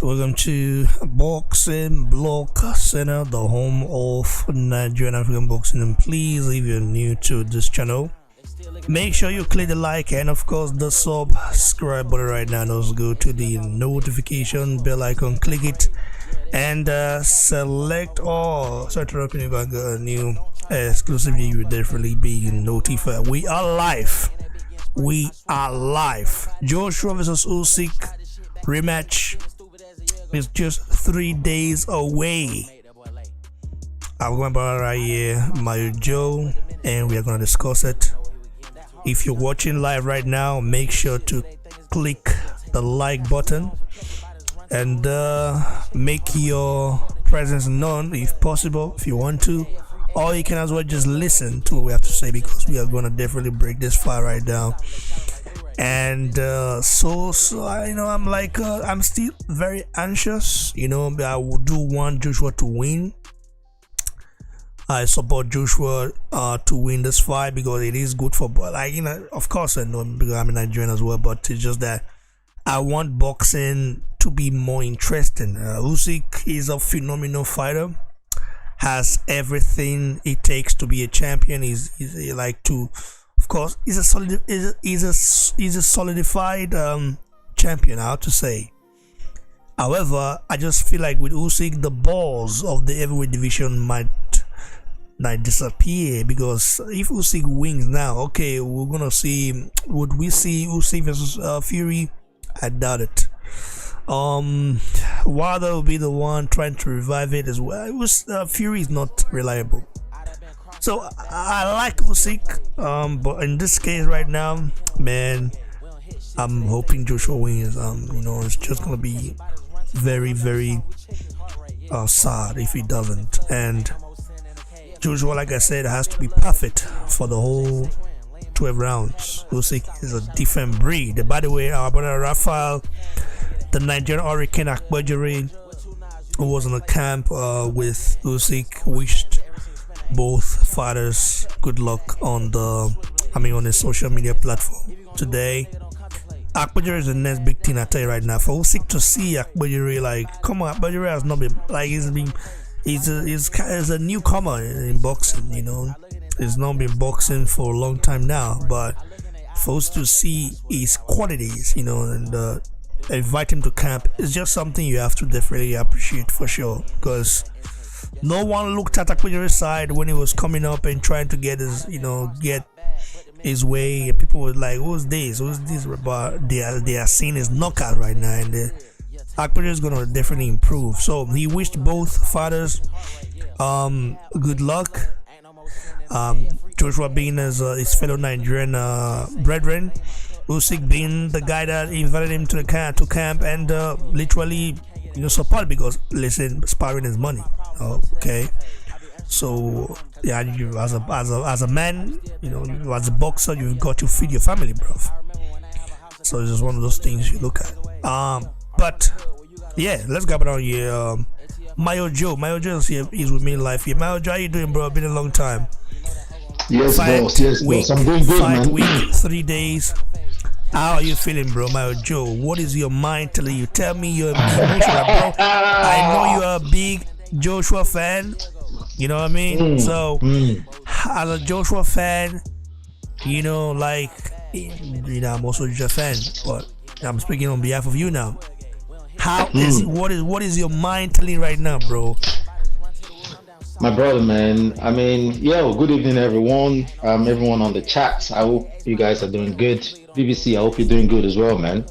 welcome to Boxing Block Center, the home of Nigerian African boxing. And please, if you're new to this channel, make sure you click the like and of course the subscribe button right now. Also go to the notification bell icon, click it, and select all. So to open if I got a new exclusive, you will definitely be notified. We are live. Joshua versus Usyk rematch is just 3 days away. I've got my brother right here, my Joe, and we are gonna discuss it. If you're watching live right now, make sure to click the like button and make your presence known if possible, if you want to, or you can as well just listen to what we have to say, because we are gonna definitely break this fight right now. And so I know I'm still very anxious. I would do want Joshua to win. I support Joshua to win this fight because it is good for, of course I know because I'm a Nigerian as well, but it's just that I want boxing to be more interesting. Usyk is a phenomenal fighter, has everything it takes to be a champion. Of course, he's a solidified champion, I have to say. However, I just feel like with Usyk, the balls of the heavyweight division might disappear, because if Usyk wins now, okay, we're gonna see. Would we see Usyk versus Fury? I doubt it. Wilder will be the one trying to revive it as well. Fury is not reliable. So I like Usyk, but in this case right now, man, I'm hoping Joshua wins. It's just gonna be very, very sad if he doesn't. And Joshua, like I said, has to be perfect for the whole 12 rounds. Usyk is a different breed. By the way, our brother Raphael, the Nigerian Hurricane akpejiori, who was in the camp with Usyk, wished both fighters good luck on the social media platform today. Akpejiori is the next big thing, I tell you right now. For Usyk to see Akpejiori, come on, Akpejiori has not been he's a newcomer in boxing. He's not been boxing for a long time now, but for us to see his qualities, and invite him to camp is just something you have to definitely appreciate for sure, because no one looked at Akpejiori's side when he was coming up and trying to get his way. People were like, who's this, but they are seeing his knockout right now, and Akpejiori is gonna definitely improve. So he wished both fighters good luck. Joshua being as his fellow Nigerian brethren, Usyk being the guy that invited him to camp and literally support, because listen, sparring is money. Okay, so yeah, you as a man, as a boxer, you've got to feed your family, bro. So it's just one of those things you look at. But yeah, let's grab it on here. Mayo Joe is here. He's with me live here. Mayo Joe, how you doing, bro? Been a long time. Yes, boss. I'm doing good, man. Week, 3 days. How are you feeling, bro? Mayo Joe, what is your mind telling you? Tell me you're emotional, bro. I know you're a big Joshua fan. You know what I mean? As a Joshua fan, I'm also a Joshua fan, but I'm speaking on behalf of you now. What is your mind telling right now, bro? My brother, man. Good evening, everyone. Everyone on the chat. I hope you guys are doing good. BBC, I hope you're doing good as well, man.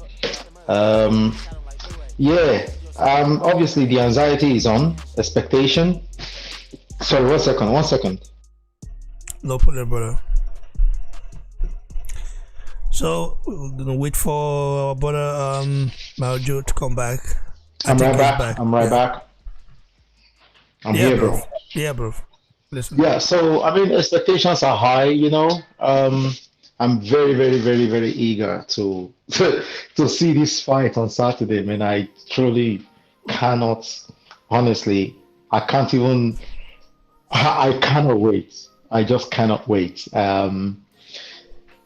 Obviously the anxiety is on, expectation. Sorry, one second. No problem, brother. So we're gonna wait for our brother Joe to come back. I'm right back. I'm here, bro. Yeah, bro. Listen. Yeah, so expectations are high, I'm very, very, very, very eager to see this fight on Saturday, man. I truly cannot, honestly, I cannot wait. I just cannot wait.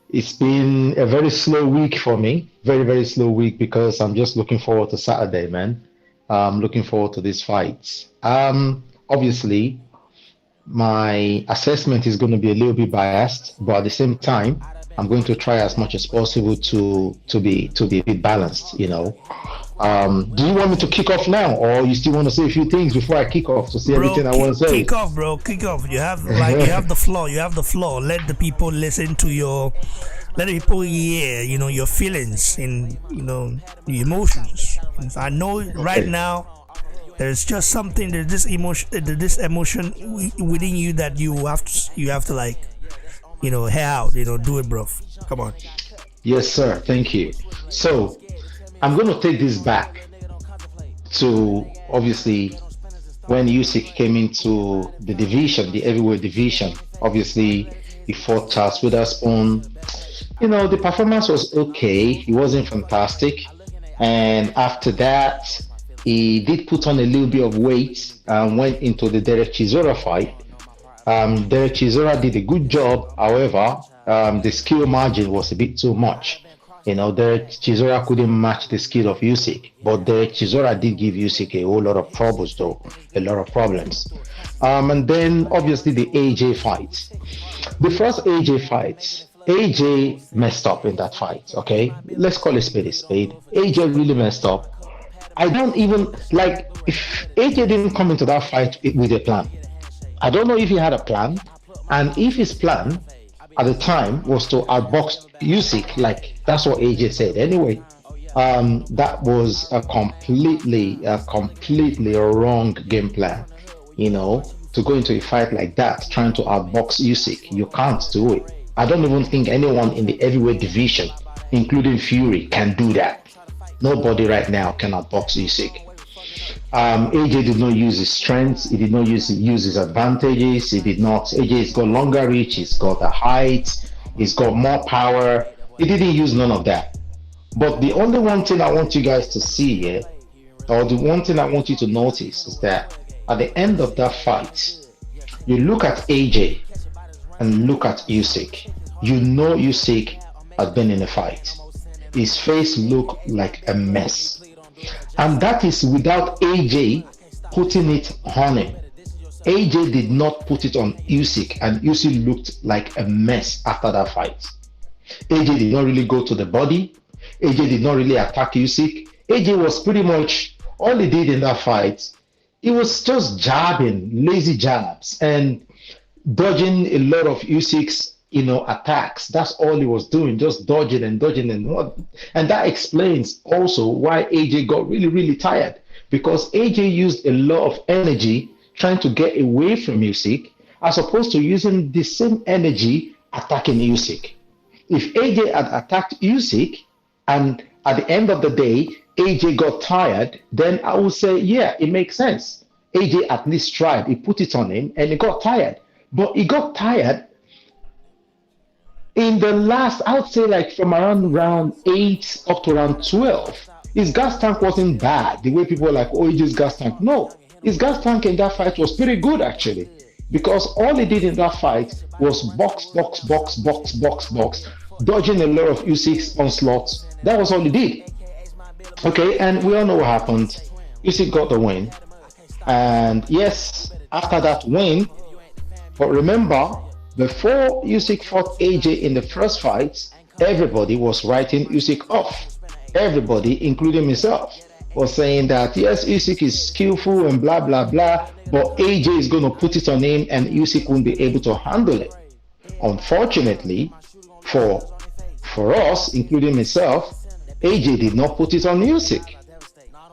It's been a very slow week for me, very, very slow week, because I'm just looking forward to Saturday, man. I'm looking forward to these fights. Obviously, my assessment is going to be a little bit biased, but at the same time, I'm going to try as much as possible to be a bit balanced. Do you want me to kick off now, or you still want to say a few things before I kick off to say Bro, everything I want to say? kick off, bro. Kick off. You have the floor. You have the floor. Let the people listen to let the people hear, your feelings and the emotions. I know right Okay. now there's just something. There's this emotion within you that you have to like, hair out. Do it, bro. Come on. Yes, sir. Thank you. So I'm going to take this back to obviously when Usyk came into the division, the heavyweight division. Obviously, he fought Charles Witherspoon. The performance was okay. He wasn't fantastic. And after that, he did put on a little bit of weight and went into the Derek Chisora fight. Derek Chisora did a good job. However, the skill margin was a bit too much. Derek Chisora couldn't match the skill of Usyk, but Derek Chisora did give Usyk a whole lot of troubles, though, a lot of problems. And then obviously the AJ fight. The first AJ fight, AJ messed up in that fight. Okay, let's call a spade a spade. AJ really messed up. I don't even like if AJ didn't come into that fight with a plan. I don't know if he had a plan, and if his plan at the time was to outbox Usyk, like that's what AJ said. Anyway, that was a completely wrong game plan. To go into a fight like that, trying to outbox Usyk, you can't do it. I don't even think anyone in the heavyweight division, including Fury, can do that. Nobody right now can outbox Usyk. AJ did not use his strengths. He did not use his advantages. He did not. AJ's got longer reach. He's got the height. He's got more power. He didn't use none of that. But the only one thing I want you guys to see here, or the one thing I want you to notice, is that at the end of that fight, you look at AJ and look at Usyk. You know Usyk has been in a fight. His face looked like a mess. And that is without AJ putting it on him. AJ did not put it on Usyk, and Usyk looked like a mess after that fight. AJ did not really go to the body. AJ did not really attack Usyk. AJ was pretty much all he did in that fight. He was just jabbing, lazy jabs, and dodging a lot of Usyk's attacks. That's all he was doing, just dodging and dodging and that explains also why AJ got really, really tired, because AJ used a lot of energy trying to get away from Usyk as opposed to using the same energy attacking Usyk. If AJ had attacked Usyk and at the end of the day AJ got tired, then I would say, yeah, it makes sense. AJ at least tried. He put it on him and he got tired. But he got tired in the last, I would say, like from around round 8 up to round 12. His gas tank wasn't bad. The way people were like, oh, AJ's gas tank. No, his gas tank in that fight was pretty good, actually. Because all he did in that fight was box, box, box, box, box, box, dodging a lot of Usyk's onslaughts. That was all he did. Okay, and we all know what happened. Usyk got the win. And yes, after that win, but remember, before Usyk fought AJ in the first fight, everybody was writing Usyk off. Everybody, including myself, was saying that yes, Usyk is skillful and blah blah blah, but AJ is going to put it on him and Usyk won't be able to handle it. Unfortunately, for us, including myself, AJ did not put it on Usyk.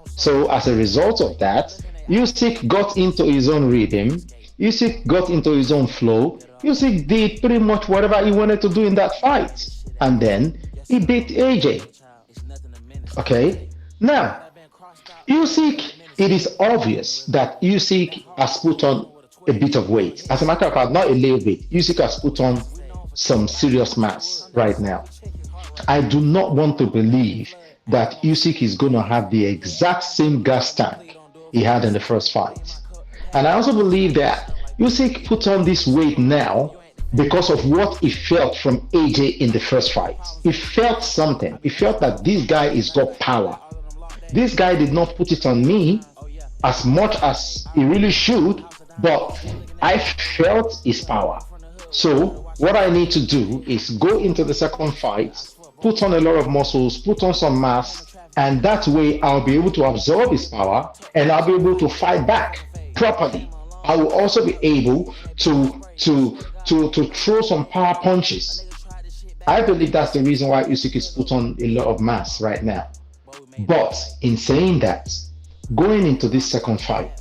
So as a result of that, Usyk got into his own rhythm. Usyk got into his own flow. Usyk did pretty much whatever he wanted to do in that fight. And then he beat AJ. Okay? Now, Usyk, it is obvious that Usyk has put on a bit of weight. As a matter of fact, not a little bit. Usyk has put on some serious mass right now. I do not want to believe that Usyk is going to have the exact same gas tank he had in the first fight. And I also believe that Usyk put on this weight now because of what he felt from AJ in the first fight. He felt something. He felt that this guy has got power. This guy did not put it on me as much as he really should, but I felt his power. So what I need to do is go into the second fight, put on a lot of muscles, put on some mass, and that way I'll be able to absorb his power and I'll be able to fight back properly. I will also be able to throw some power punches. I believe that's the reason why Usyk is put on a lot of mass right now. But in saying that, going into this second fight,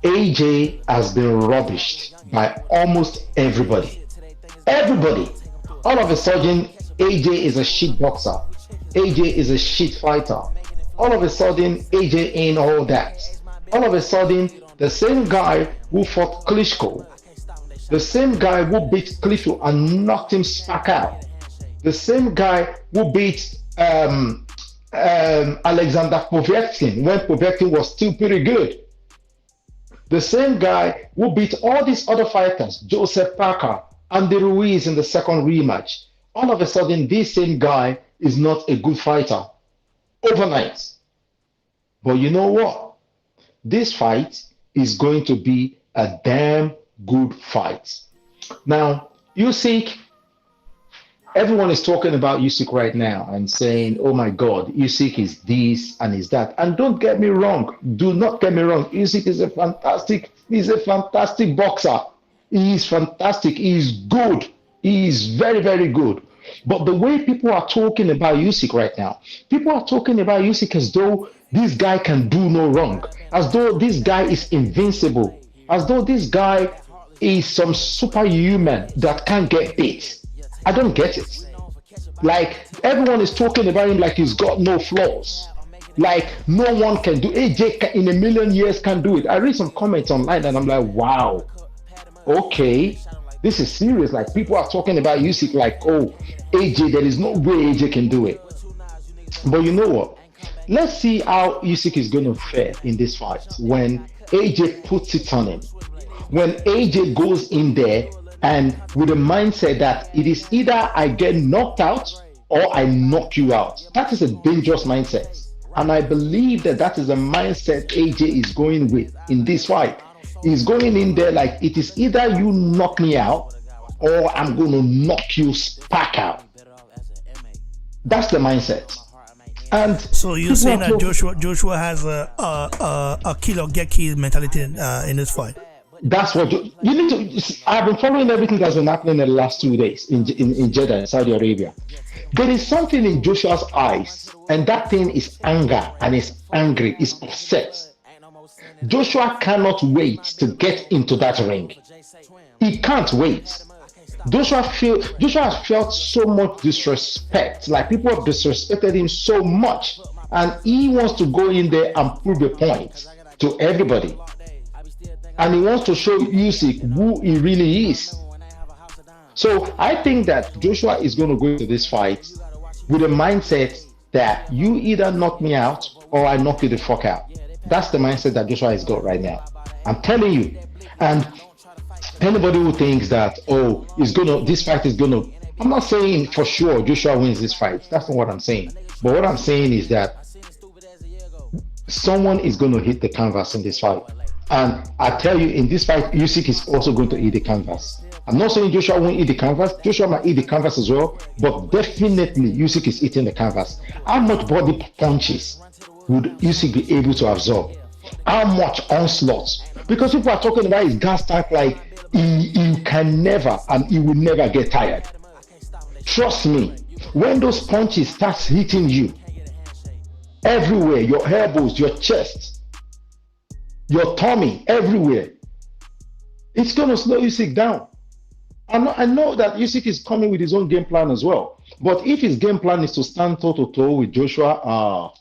AJ has been rubbished by almost everybody. Everybody. All of a sudden, AJ is a shit boxer. AJ is a shit fighter. All of a sudden, AJ ain't all that. All of a sudden, the same guy who fought Klitschko, the same guy who beat Klitschko and knocked him back out, the same guy who beat Alexander Povetkin when Povetkin was still pretty good, the same guy who beat all these other fighters, Joseph Parker, Andy Ruiz in the second rematch. All of a sudden, this same guy is not a good fighter overnight. But you know what? This fight is going to be a damn good fight. Now, Usyk, everyone is talking about Usyk right now and saying, oh my God, Usyk is this and is that. And don't get me wrong. Do not get me wrong. Usyk is he's a fantastic boxer. He is fantastic. He is good. He is very, very good. But the way people are talking about Usyk right now, people are talking about Usyk as though this guy can do no wrong, as though this guy is invincible, as though this guy is some superhuman that can't get beat. I don't get it. Like, everyone is talking about him like he's got no flaws. Like, no one can do AJ in a million years can do it. I read some comments online and I'm like, wow, okay, this is serious. Like, people are talking about Usyk like, oh, AJ, there is no way AJ can do it. But you know what? Let's see how Usyk is going to fare in this fight when AJ puts it on him. When AJ goes in there and with the mindset that it is either I get knocked out or I knock you out. That is a dangerous mindset. And I believe that that is the mindset AJ is going with in this fight. He's going in there like it is either you knock me out or I'm going to knock you back out. That's the mindset. And so you're saying that Joshua has a kill or get killed mentality in this fight? That's what you need to. I've been following everything that's been happening in the last 2 days in Jeddah, in Saudi Arabia. There is something in Joshua's eyes, and that thing is anger, and he's angry, he's upset. Joshua cannot wait to get into that ring. He can't wait. Joshua has felt so much disrespect, like people have disrespected him so much, and he wants to go in there and prove a point to everybody. And he wants to show Usyk who he really is. So I think that Joshua is going to go into this fight with a mindset that you either knock me out or I knock you the fuck out. That's the mindset that Joshua has got right now. I'm telling you. And anybody who thinks that, oh, this fight is gonna, I'm not saying for sure Joshua wins this fight. That's not what I'm saying. But what I'm saying is that someone is going to hit the canvas in this fight. And I tell you, in this fight, Usyk is also going to eat the canvas. I'm not saying Joshua won't eat the canvas. Joshua might eat the canvas as well, but definitely Usyk is eating the canvas. How much body punches would Usyk be able to absorb? How much onslaught? Because people are talking about his gas tank like he can never and he will never get tired. Trust me, when those punches start hitting you everywhere, your elbows, your chest, your tummy, everywhere, it's going to slow Usyk down. I know that Usyk is coming with his own game plan as well. But if his game plan is to stand toe-to-toe with Joshua,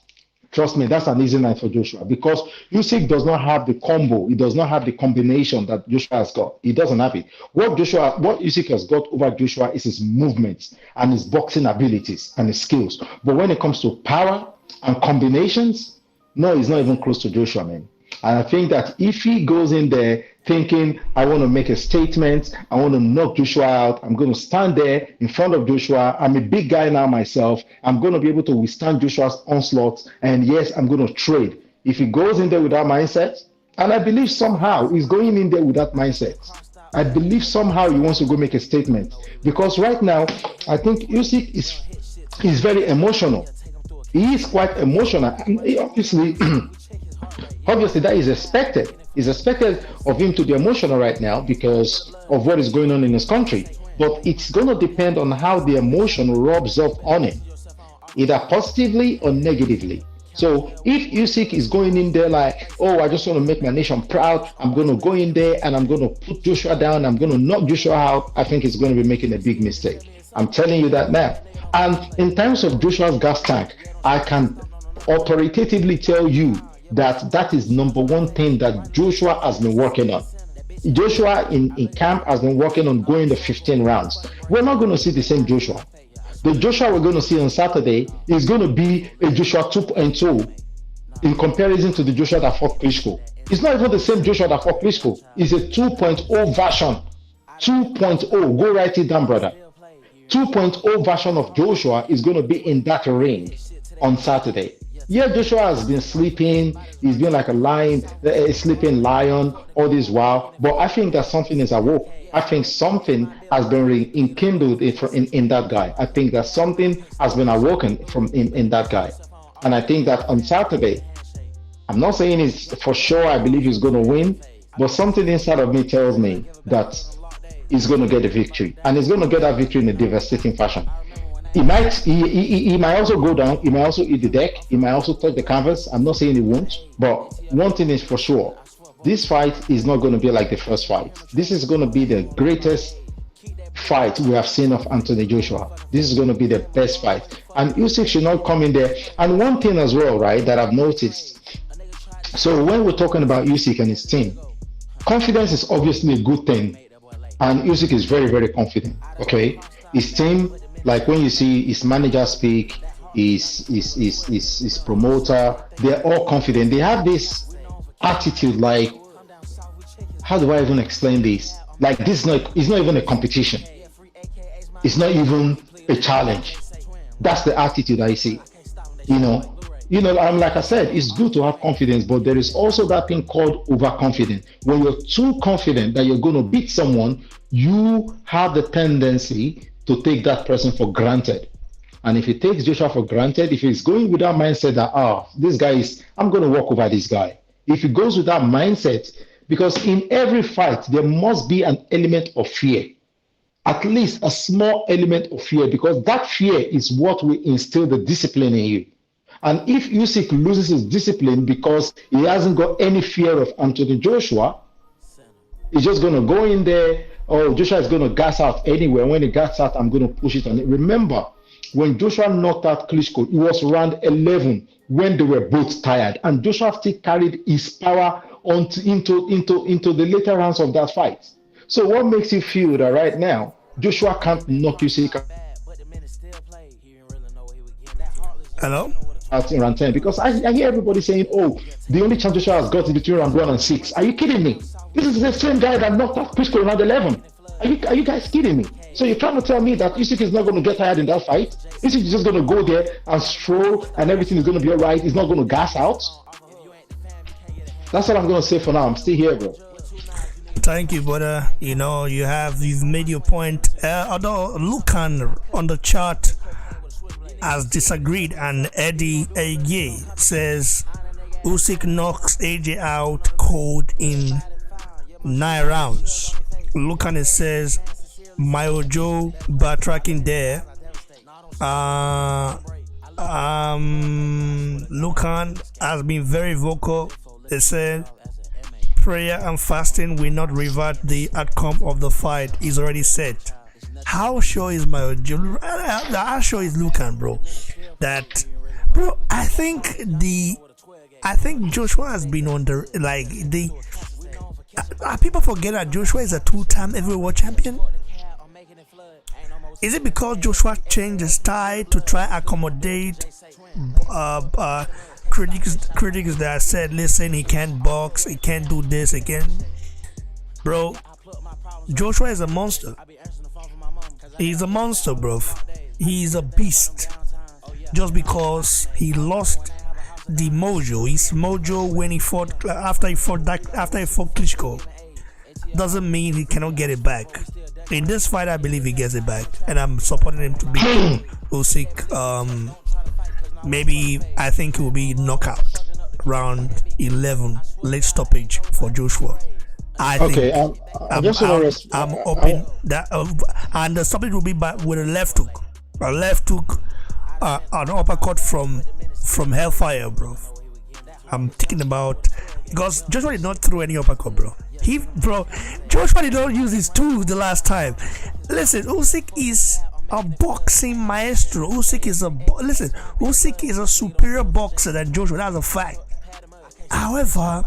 trust me, that's an easy night for Joshua, because Usyk does not have the combo. He does not have the combination that Joshua has got. He doesn't have it. What Usyk has got over Joshua is his movements and his boxing abilities and his skills. But when it comes to power and combinations, no, he's not even close to Joshua, man. And I think that if he goes in there thinking, I want to make a statement, I want to knock Joshua out, I'm going to stand there in front of Joshua, I'm a big guy now myself, I'm going to be able to withstand Joshua's onslaught, and yes, I'm going to trade. If he goes in there with that mindset, and I believe somehow he's going in there with that mindset. I believe somehow he wants to go make a statement because right now I think Usyk is very emotional. He is quite emotional, and obviously, obviously that is expected. It's expected of him to be emotional right now because of what is going on in his country. But it's going to depend on how the emotion rubs off on him, either positively or negatively. So if Usyk is going in there like, oh, I just want to make my nation proud, I'm going to go in there and I'm going to put Joshua down, I'm going to knock Joshua out, I think he's going to be making a big mistake. I'm telling you that now. And in terms of Joshua's gas tank, I can authoritatively tell you that that is number one thing that Joshua has been working on. Joshua in camp has been working on going the 15 rounds. We're not going to see the same Joshua. The Joshua we're going to see on Saturday is going to be a Joshua 2.0 in comparison to the Joshua that fought Klitschko. It's not even the same Joshua that fought Klitschko. It's a 2.0 version. 2.0. Go write it down, brother. 2.0 version of Joshua is going to be in that ring on Saturday. Yeah, Joshua has been sleeping. He's been like a sleeping lion all this while. But I think that something is awoke. I think something has been rekindled in that guy. I think that something has been awoken in that guy. And I think that on Saturday, I'm not saying it's for sure I believe he's going to win, but something inside of me tells me that he's going to get a victory. And he's going to get that victory in a devastating fashion. He might also go down. He might also eat the deck. He might also touch the canvas. I'm not saying he won't, but one thing is for sure. This fight is not going to be like the first fight. This is going to be the greatest fight we have seen of Anthony Joshua. This is going to be the best fight. And Usyk should not come in there. And one thing as well, right, that I've noticed. So when we're talking about Usyk and his team, confidence is obviously a good thing. And Usyk is very, very confident, okay? His team, like when you see his manager speak, his promoter, they're all confident. They have this attitude like, how do I even explain this? Like this it's not even a competition. It's not even a challenge. That's the attitude I see. Like I said, it's good to have confidence, but there is also that thing called overconfidence. When you're too confident that you're going to beat someone, you have the tendency to take that person for granted. And if he takes Joshua for granted, if he's going with that mindset that, this guy I'm going to walk over this guy. If he goes with that mindset, because in every fight, there must be an element of fear, at least a small element of fear, because that fear is what will instill the discipline in you. And if Usyk loses his discipline because he hasn't got any fear of Anthony Joshua, he's just going to go in there, Joshua is going to gas out anyway. When he gas out, I'm going to push it on it. Remember, when Joshua knocked out Klitschko, it was round 11 when they were both tired. And Joshua still carried his power into the later rounds of that fight. So what makes you feel that right now, Joshua can't knock Usyk out? Hello? Out in round 10? Because I hear everybody saying, the only chance Joshua has got is between round 1 and 6. Are you kidding me? This is the same guy that knocked out Klitschko in round 11. Are you guys kidding me? So you're trying to tell me that Usyk is not going to get tired in that fight? Usyk is just going to go there and stroll and everything is going to be all right? He's not going to gas out? That's what I'm going to say for now. I'm still here, bro. Thank you, brother. You've made your point. Although Lucan on the chart has disagreed, and Eddie Aj says Usyk knocks AJ out cold in 9 rounds. Lucan says Mayojo backtracking there. Lucan has been very vocal. They said prayer and fasting will not revert the outcome of the fight. Is already set. How sure is Mayojo? How sure is Lucan, bro? I think Joshua has been on people forget that Joshua is a 2-time heavyweight world champion. Is it because Joshua changed his style to try accommodate critics that said, listen, he can't box, he can't do this again? Bro, Joshua is a monster. He's a monster, bro. He's a beast. Just because he lost the mojo. His mojo when he fought after he fought Klitschko doesn't mean he cannot get it back. In this fight, I believe he gets it back, and I'm supporting him to beat Usyk. Maybe I think it will be knockout round 11, late stoppage for Joshua. I'm open that, and the stoppage will be with a left hook, an uppercut from Hellfire, bro. I'm thinking about, because Joshua did not throw any uppercut, bro. Joshua did not use his tools the last time. Listen, Usyk is a boxing maestro. Usyk is a superior boxer than Joshua. That's a fact. However,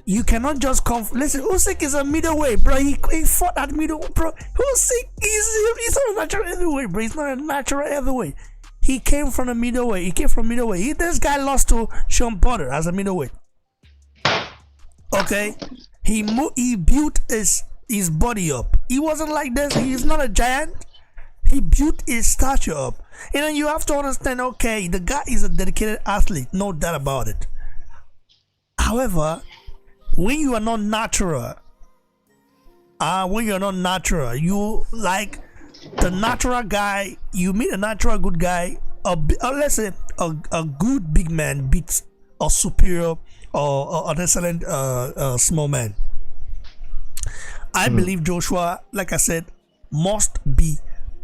you cannot just come. Listen, Usyk is a middleweight, bro. He fought at middleweight, bro. Usyk he's not a natural heavyweight, bro. He's not a natural heavyweight. He came from a middleweight. This guy lost to Sean Porter as a middleweight. Okay, he built his body up. He wasn't like this. He's not a giant. He built his stature up. You have to understand. Okay, the guy is a dedicated athlete, no doubt about it. However, when you are not natural, you like the natural guy. You meet a natural good guy. Let's say a good big man beats a superior or an excellent small man. I believe Joshua, like I said, must be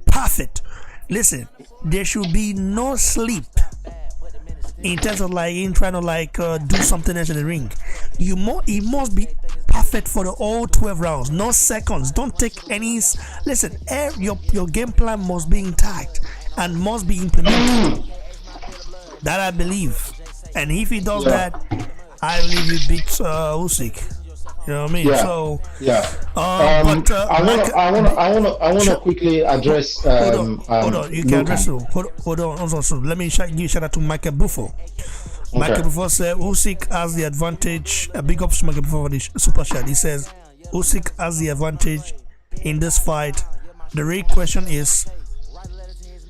perfect. Listen, there should be no sleep in terms of him trying to do something else in the ring. He must be perfect for the all 12 rounds. No seconds. Don't take any. Listen, your game plan must be intact and must be implemented. That I believe. And if he does that, I believe he beats Usyk. You know what I mean? Yeah. So I want to quickly address. Hold on. You can address it. Hold on. So let me give shout out to Michael Buffo. Okay. Michael Buffo said Usyk has the advantage. A big ups to Michael Buffo for the super chat. He says Usyk has the advantage in this fight. The real question is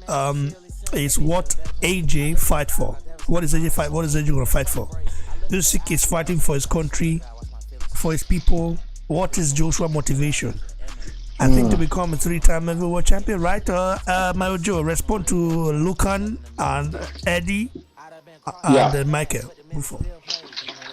what AJ fight for? What is AJ fight? What is AJ gonna fight for? Usyk is fighting for his country, for his people. What is Joshua motivation? I think to become a 3-time heavyweight champion, right? My Joe, respond to Lucan and Eddie and Michael.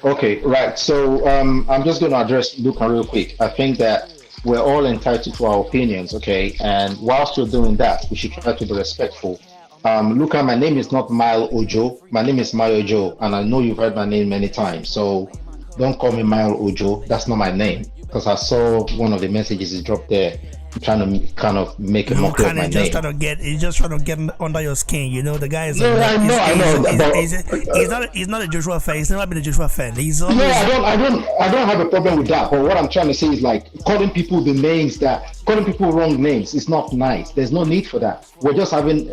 Okay, right. So I'm just going to address Lucan real quick. I think that we're all entitled to our opinions, okay? And whilst you're doing that, we should try to be respectful. Lucan, my name is not Mile Ojo. My name is Mile Ojo, and I know you've heard my name many times. So don't call me Mile Ojo. That's not my name. Because I saw one of the messages he dropped there, trying to kind of make a mockery of my name. He's just trying to get under your skin. You know, the guy is. No, I know. He's not a Joshua fan. He's never been a Joshua fan. He's always. No, I don't have a problem with that. But what I'm trying to say is calling people wrong names is not nice. There's no need for that. We're just having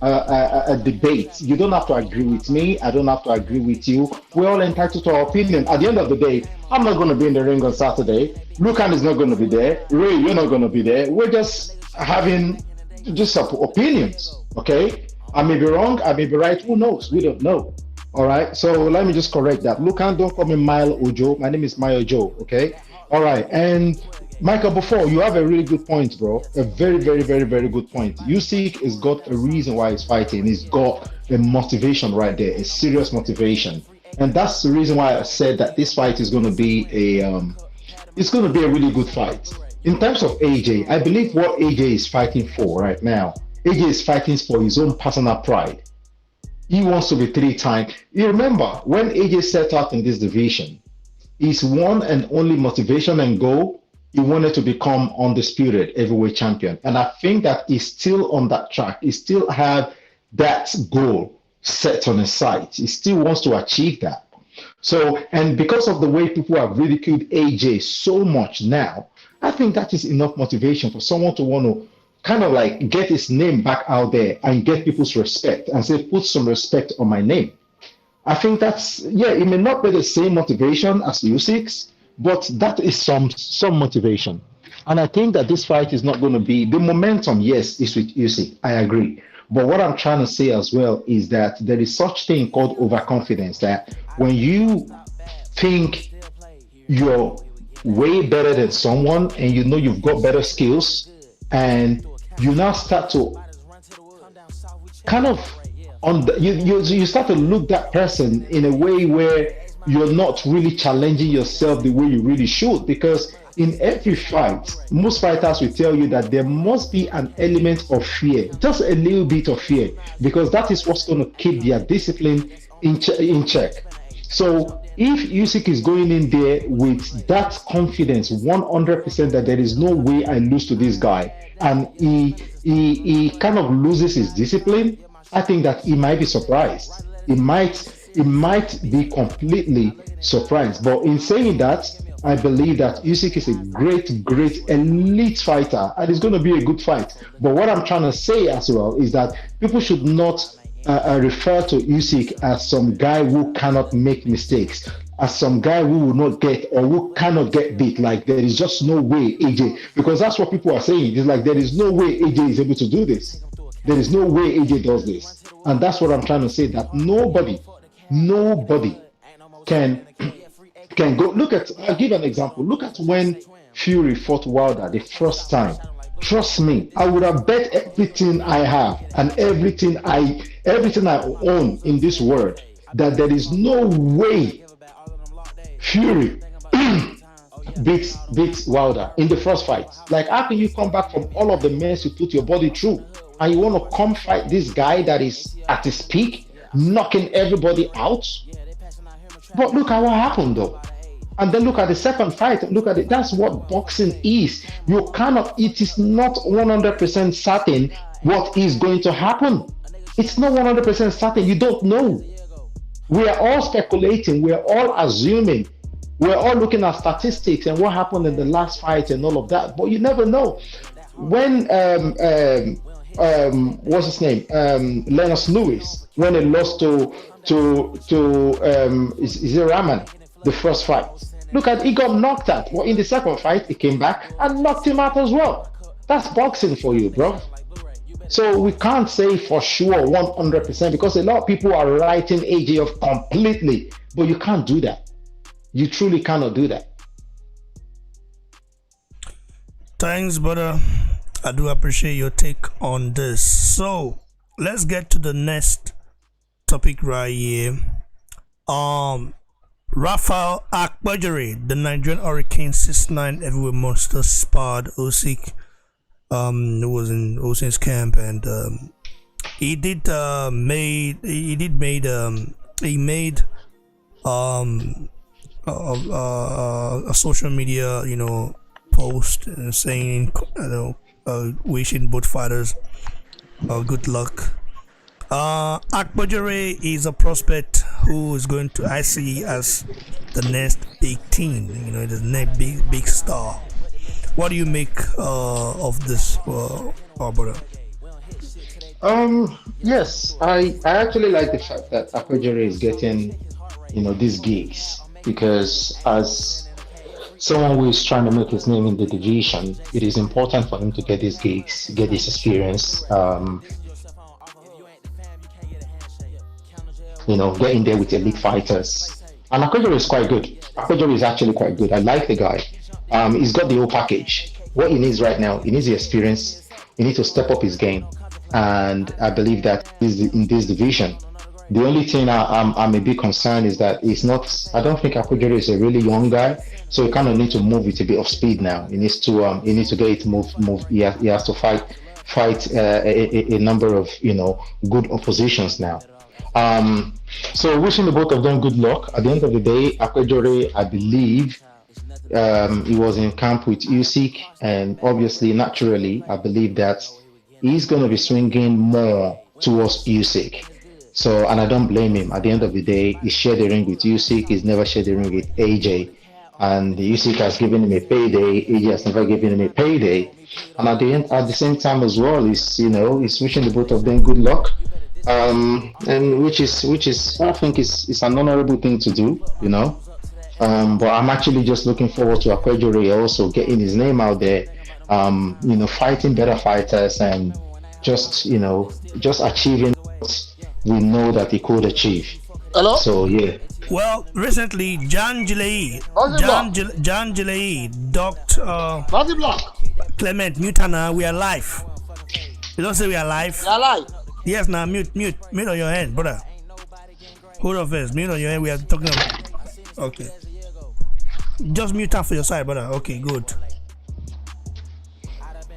a debate. You don't have to agree with me. I don't have to agree with you. We're all entitled to our opinion. At the end of the day, I'm not going to be in the ring on Saturday. Lucan is not going to be there. Ray, you're not going to be there. We're just having opinions, okay? I may be wrong. I may be right. Who knows? We don't know. All right? So let me just correct that. Lucan, don't call me Mile Ojo. My name is Mile Ojo, okay? All right. And Michael, before, you have a really good point, bro. A very, very, very, very good point. Usyk has got a reason why he's fighting. He's got a motivation right there, a serious motivation. And that's the reason why I said that this fight is going to be a really good fight. In terms of AJ, I believe what AJ is fighting for right now, AJ is fighting for his own personal pride. He wants to be 3-time. You remember, when AJ set out in this division, his one and only motivation and goal, he wanted to become undisputed heavyweight champion. And I think that he's still on that track. He still have that goal set on his sights. He still wants to achieve that. So, and because of the way people have ridiculed AJ so much now, I think that is enough motivation for someone to want to kind of get his name back out there and get people's respect and say, put some respect on my name. I think that's, it may not be the same motivation as Usyk's, but that is some motivation. And I think that this fight is not going to be, the momentum, yes, is with Usyk. I agree. But what I'm trying to say as well is that there is such thing called overconfidence, that when you think you're way better than someone and you know you've got better skills, and you now start to kind of you start to look that person in a way where you're not really challenging yourself the way you really should, because in every fight most fighters will tell you that there must be an element of fear, just a little bit of fear, because that is what's going to keep their discipline in check. So if Usyk is going in there with that confidence 100% that there is no way I lose to this guy, and he kind of loses his discipline, I think that he might be surprised. It might be completely surprised. But in saying that, I believe that Usyk is a great elite fighter, and it's going to be a good fight. But what I'm trying to say as well is that people should not refer to Usyk as some guy who cannot make mistakes, as some guy who will not get, or who cannot get beat. Like there is just no way AJ, because that's what people are saying. It's like there is no way AJ is able to do this. There is no way AJ does this. And that's what I'm trying to say, that nobody can go. Look at, I'll give an example. Look at when Fury fought Wilder the first time. Trust me, I would have bet everything I have and everything I own in this world that there is no way Fury beats Wilder in the first fight. Like, how can you come back from all of the mess you put your body through, and you want to come fight this guy that is at his peak, knocking everybody out? But look at what happened though. And then look at the second fight. Look at it. That's what boxing is. You cannot, it is not 100% certain what is going to happen. It's not 100% certain. You don't know. We are all speculating. We are all assuming. We're all looking at statistics and what happened in the last fight and all of that. But you never know. When what's his name? Lennox Lewis, when he lost to is it Rahman, the first fight. Look at, he got knocked out. Well, in the second fight, he came back and knocked him out as well. That's boxing for you, bro. So we can't say for sure 100% because a lot of people are writing AJ off completely, but you can't do that. You truly cannot do that. Thanks, brother. I do appreciate your take on this. So let's get to the next topic right here. Raphael Akpejiori, the Nigerian Hurricane 6'9" heavyweight monster, sparred Usyk, who was in Usyk's camp, and he made a social media, post saying, wishing both fighters good luck. Akpejiori is a prospect who is going to, I see, as the next big team, the next big star. What do you make of this, brother? Yes, I actually like the fact that Akpejiori is getting, these gigs, because as someone who is trying to make his name in the division, it is important for him to get these gigs, get this experience. Get in there with elite fighters. And Akpejiori is quite good. Akpejiori is actually quite good. I like the guy. He's got the whole package. What he needs right now, he needs the experience. He needs to step up his game. And I believe that in this division, the only thing I'm a bit concerned is that I don't think Akpejiori is a really young guy. So he kind of needs to move with a bit of speed now. He needs to get it move. He has to fight a number of, good oppositions now. So wishing the both of them good luck. At the end of the day, Akpejiori, I believe, he was in camp with Usyk, and obviously, naturally, I believe that he's going to be swinging more towards Usyk. So, and I don't blame him. At the end of the day, he shared the ring with Usyk. He's never shared the ring with AJ, and Usyk has given him a payday. AJ has never given him a payday. And at the same time as well, he's wishing the both of them good luck. And which is I think is an honorable thing to do, but I'm actually just looking forward to Akpejiori also getting his name out there, fighting better fighters and just just achieving what we know that he could achieve. Hello? So yeah. Well, recently, John Gilei docked Nazi block. Clement Mutana. We are live. You don't say we are live. You're alive. Yes, now mute on your hand, brother. Hold on first. Mute on your hand. We are talking about. Okay. Just mute up for your side, brother. Okay, good.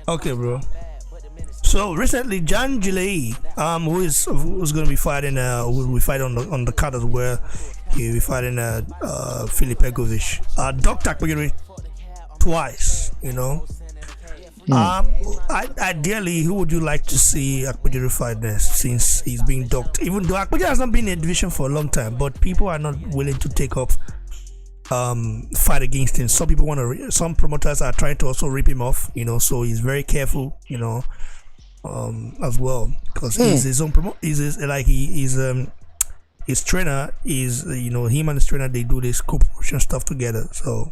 Okay, bro. So recently, John Gilei, who's going to be fighting, who we fight on the card as well. He'll be fighting Filip Egovic. Doc Takpagiri twice. Ideally, who would you like to see Akpejiori fight next, since he's being docked? Even though Akpejiori has not been in a division for a long time, but people are not willing to take up fight against him. Some people some promoters are trying to also rip him off. So he's very careful. As well, because he's his own his trainer is him and his trainer, they do this co-promotion stuff together. So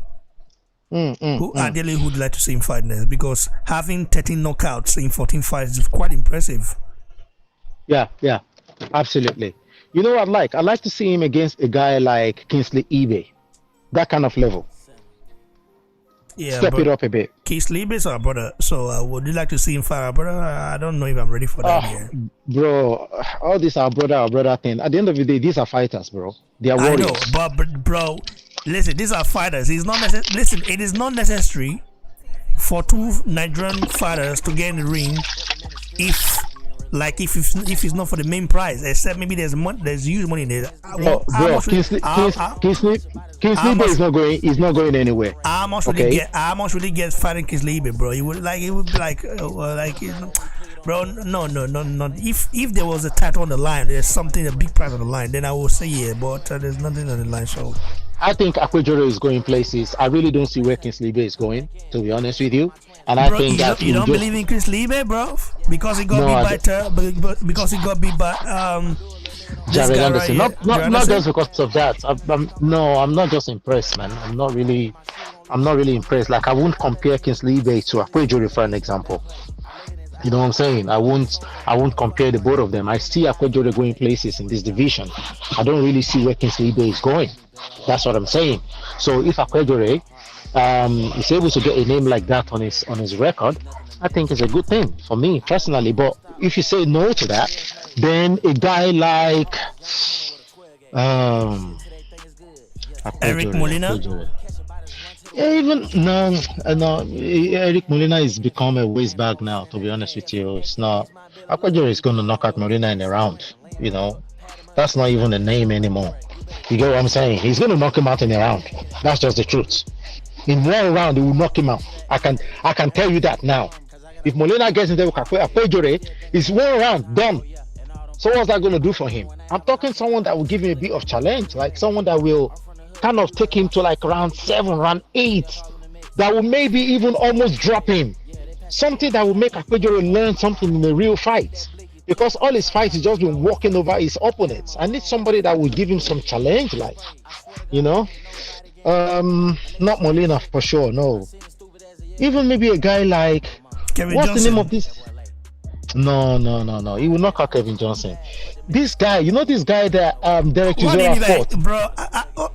ideally who would like to see him fight next, because having 13 knockouts in 14 fights is quite impressive. Yeah, absolutely. You know what I'd like to see him against a guy like Kingsley Ibe, that kind of level. Yeah, step it up a bit. Kingsley Ibe is our brother, so would you like to see him fight our brother? I don't know if I'm ready for that yet. Bro, all this our brother thing. At the end of the day, these are fighters, bro. They are warriors. I know, but bro, listen, these are fighters. It's not listen, it is not necessary for two Nigerian fighters to get in the ring if it's not for the main prize, except maybe there's huge money in there. Kingsley Ibe is not going anywhere. How much would he get fighting Kingsley Ibe, bro? It would be like bro, no. If there was a title on the line, there's a big prize on the line, then I will say yeah, but there's nothing on the line. So I think Akpejiori is going places. I really don't see where Kingsley Ibe is going, to be honest with you. And I think that you don't believe in Kingsley Ibe, bro, because he got beat by Jared Anderson. Not just because of that. I'm not just impressed, man. I'm not really impressed. Like, I won't compare Kingsley Ibe to Akpejiori, for an example. You know what I'm saying? I won't compare the both of them. I see Akpejiori going places in this division. I don't really see where Kingsley Ibe is going. That's what I'm saying. So if Akpejiori is able to get a name like that on his record, I think it's a good thing for me personally. But if you say no to that, then a guy like Eric Molina. Even no, Eric Molina is become a waste bag now. To be honest with you, it's not. Akpejiori is going to knock out Molina in a round. That's not even a name anymore. You get what I'm saying? He's going to knock him out in a round. That's just the truth. In one round, he will knock him out. I can tell you that now. If Molina gets in there with Akpejiori, it's one round done. So what's that going to do for him? I'm talking someone that will give him a bit of challenge, like someone that will kind of take him to like round 7, round 8, that will maybe even almost drop him. Something that will make Akpejiori learn something in a real fight. Because all his fights, he's just been walking over his opponents. I need somebody that will give him some challenge, like, not Molina for sure, no. Even maybe a guy like Kevin what's Johnson. The name of this? No. He will knock out Kevin Johnson. This guy, this guy that Derek Chisora fought. Bro,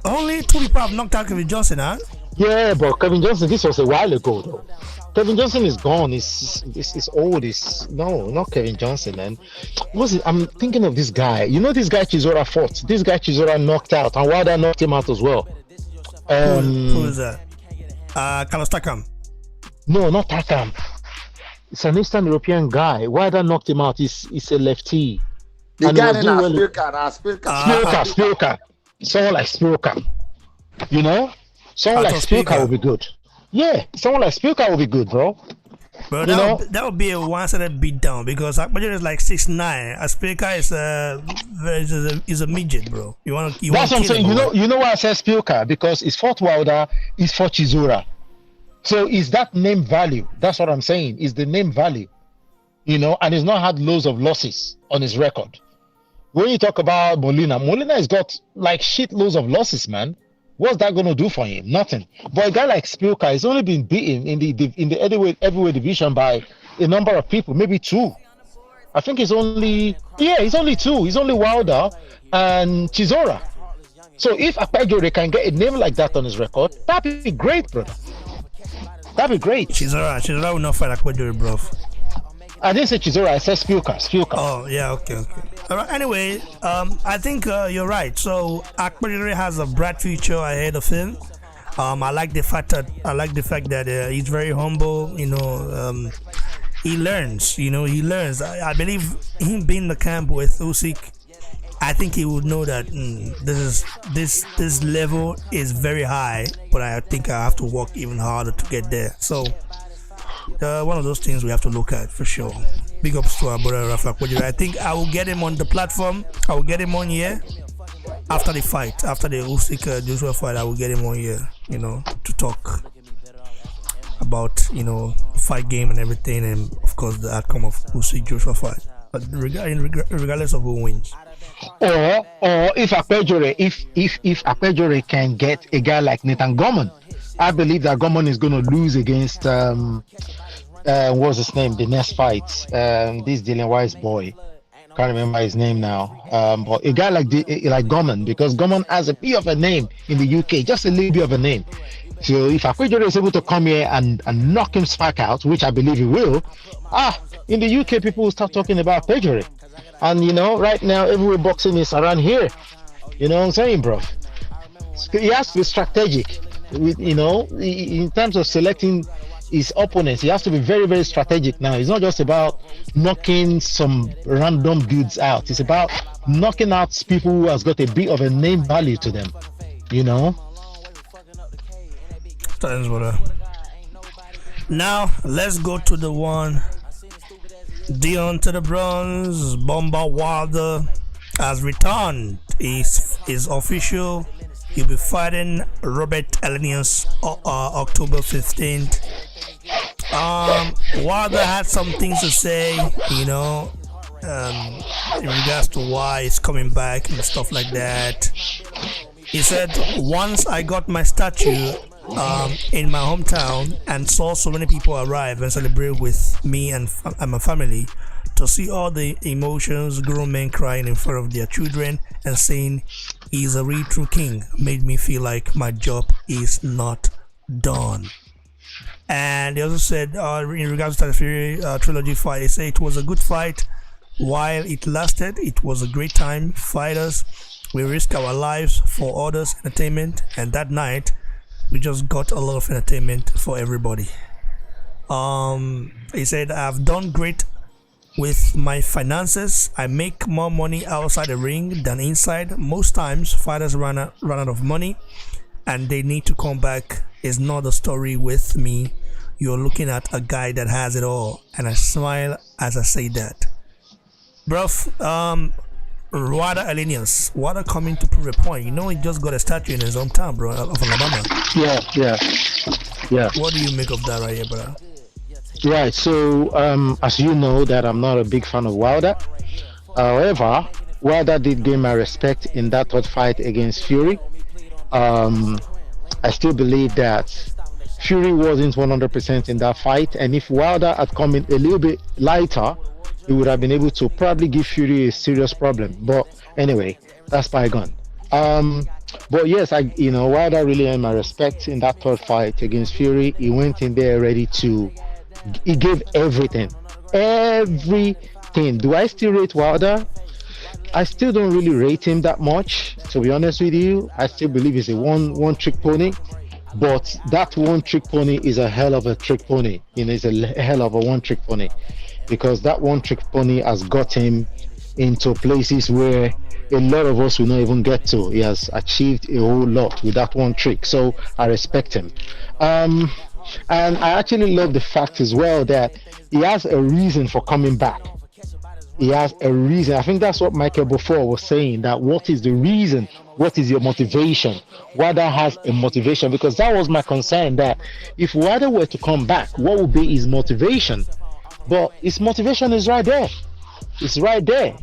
only 2 people have knocked out Kevin Johnson, huh? Yeah, but Kevin Johnson, this was a while ago though. Kevin Johnson is gone. He's old. No, not Kevin Johnson, man. What's it? I'm thinking of this guy. This guy Chisora fought. This guy Chisora knocked out, and Wilder knocked him out as well. Who is that? Carlos Takam. No, not Takam. It's an Eastern European guy. Wilder knocked him out. He's a lefty. The guy in Spilka. Someone like Spilka. Someone like Spilka will be good. Yeah, someone like Spilka will be good, bro. Bro, that would be a one-sided beat down, because Akpejiori is like 6'9". Spilka is a midget, bro. That's what I'm saying. You know why I said Spilka? Because it's fought Wilder, it's fought Chisora. So is that name value? That's what I'm saying. Is the name value, and he's not had loads of losses on his record. When you talk about Molina has got like shit loads of losses, man. What's that going to do for him? Nothing. But a guy like Spilka has only been beaten in the heavyweight division by a number of people, maybe 2. I think he's only two. He's only Wilder and Chisora. So if akpejiori can get a name like that on his record, that'd be great, brother. That'd be great. Chisora will not fight akpejiori, bro. I didn't say Chisora, I said Spilka. Oh yeah, okay. All right. Anyway, I think you're right. So akpejiori has a bright future ahead of him. I like the fact that he's very humble. He learns. I believe him being in the camp with Usyk, I think he would know that this level is very high, but I think I have to work even harder to get there. So one of those things we have to look at for sure. Big ups to our brother Raphael. I think I will get him on the platform. I will get him on here after the fight, after the Usyk Joshua fight. I will get him on here, to talk about fight game and everything, and of course the outcome of Usyk Joshua fight. But regardless of who wins. Or if akpejiori can get a guy like Nathan Gorman, I believe that Gorman is going to lose against what's his name? The next fight, this Dylan Wise boy, can't remember his name now. But a guy like Gorman, because Gorman has a bit of a name in the UK, just a little bit of a name. So if akpejiori is able to come here and knock him smack out, which I believe he will, in the UK people will start talking about akpejiori. And right now everywhere boxing is around here. You know what I'm saying, bro? He has to be strategic. In terms of selecting his opponents, he has to be very, very strategic now. It's not just about knocking some random dudes out. It's about knocking out people who has got a bit of a name value to them. Thanks, brother. Now let's go to the one. Dion to the bronze. Bomba Wilder has returned. Is official. He'll be fighting Robert Helenius October 15th. Wilder had some things to say, in regards to why he's coming back and stuff like that. He said, once I got my statue in my hometown and saw so many people arrive and celebrate with me and my family, to see all the emotions, grown men crying in front of their children and saying he's a real true king, made me feel like my job is not done. And he also said, in regards to the Fury trilogy fight, he said it was a good fight while it lasted. It was a great time. Fighters, we risk our lives for others' entertainment, and that night we just got a lot of entertainment for everybody. He said, I've done great with my finances. I make more money outside the ring than inside. Most times fighters run out of money and they need to come back. Is not the story with me. You're looking at a guy that has it all, and I smile as I say that. Bruv, Wilder helenius. Wilder coming to prove a point. He just got a statue in his hometown, bro, of Alabama. Yeah. What do you make of that right here, bro? Right, so as you know that I'm not a big fan of Wilder. However, Wilder did gain my respect in that third fight against Fury. I still believe that Fury wasn't 100% in that fight, and if Wilder had come in a little bit lighter, he would have been able to probably give Fury a serious problem. But anyway, that's bygone. But yes, Wilder really earned my respect in that third fight against Fury. He went in there ready to. He gave everything. Do I still rate Wilder? I still don't really rate him that much, to be honest with you. I still believe he's a one trick pony, but that one trick pony is a hell of a trick pony. It's a hell of a one trick pony, because that one trick pony has got him into places where a lot of us will not even get to. He has achieved a whole lot with that one trick, so I respect him. And I actually love the fact as well that he has a reason for coming back. He has a reason. I think that's what Michael before was saying, that what is the reason? What is your motivation? Wilder has a motivation, because that was my concern, that if Wilder were to come back, what would be his motivation? But his motivation is right there. It's right there.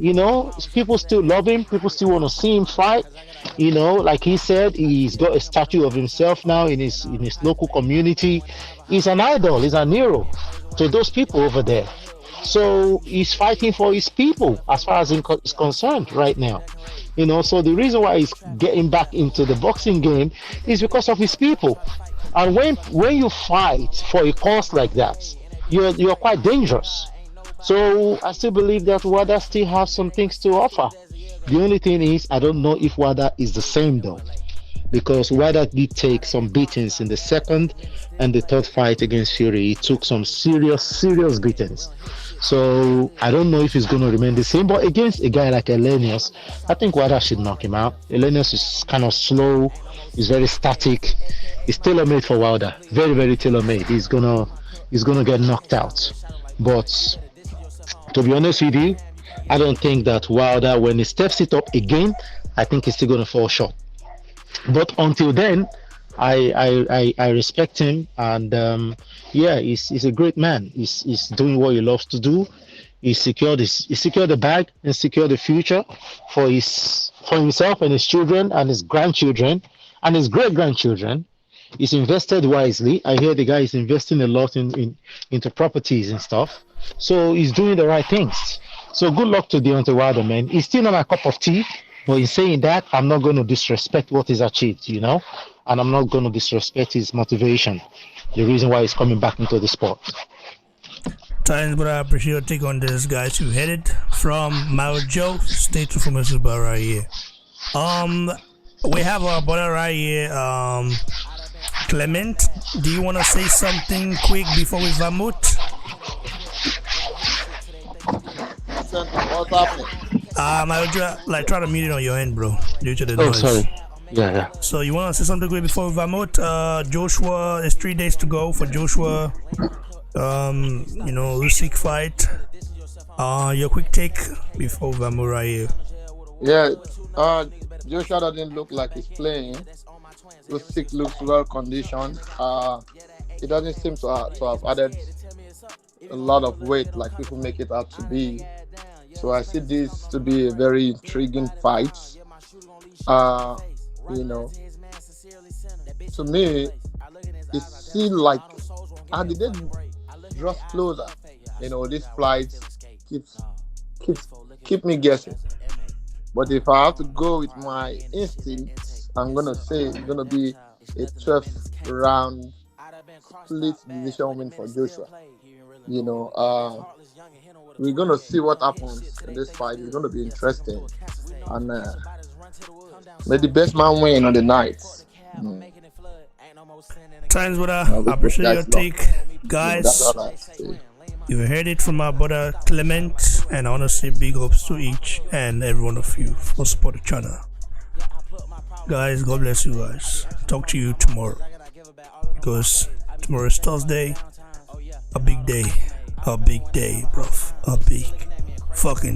People still love him. People still want to see him fight. Like he said, he's got a statue of himself now in his local community. He's an idol. He's an hero to those people over there. So he's fighting for his people as far as is concerned right now. So the reason why he's getting back into the boxing game is because of his people. And when you fight for a cause like that, you're quite dangerous. So I still believe that WADA still has some things to offer. The only thing is I don't know if WADA is the same though, because WADA did take some beatings in the second and the third fight against Fury. He took some serious beatings. So I don't know if he's going to remain the same. But against a guy like helenius, I think WADA should knock him out. helenius is kind of slow. He's very static. He's tailor-made for WADA. Very tailor-made. He's gonna get knocked out. But to be honest with you, I don't think that WADA, when he steps it up again, I think he's still going to fall short. But until then, I respect him, and he's a great man. He's doing what he loves to do. He secured the bag and secured the future for himself and his children and his grandchildren and his great grandchildren. He's invested wisely. I hear the guy is investing a lot into properties and stuff. So he's doing the right things. So good luck to Deontay Wilder, man. He's still not my cup of tea. But in saying that, I'm not going to disrespect what he's achieved, and I'm not going to disrespect his motivation, the reason why he's coming back into the sport. Thanks, but I appreciate your take on this, guys. You headed from Maojo, State of Masuba right here. We have our brother right here, Clement. Do you want to say something quick before we vamut? What's happening? I try to mute it on your end, bro, due to the noise. Oh, sorry. Yeah. So you want to say something quick before we vamut? Joshua, it's 3 days to go for Joshua. Usyk fight. Your quick take before we vamut right here. Yeah, Joshua doesn't look like he's playing. Usyk looks well conditioned. He doesn't seem to have added a lot of weight like people make it out to be. So I see this to be a very intriguing fight. To me, it seems like the day draws closer. This fight keep me guessing. But if I have to go with my instincts, I'm gonna say it's gonna be a 12th round split decision win for Joshua. We're going to see what happens in this fight. It's going to be interesting. And may the best man win on the night. Thanks, brother. I appreciate your take. Guys, you heard it from our brother Clement. And I want to say big ups to each and every one of you for supporting the channel. Guys, God bless you guys. Talk to you tomorrow. Because tomorrow is Thursday. A big day, bruv. A big fucking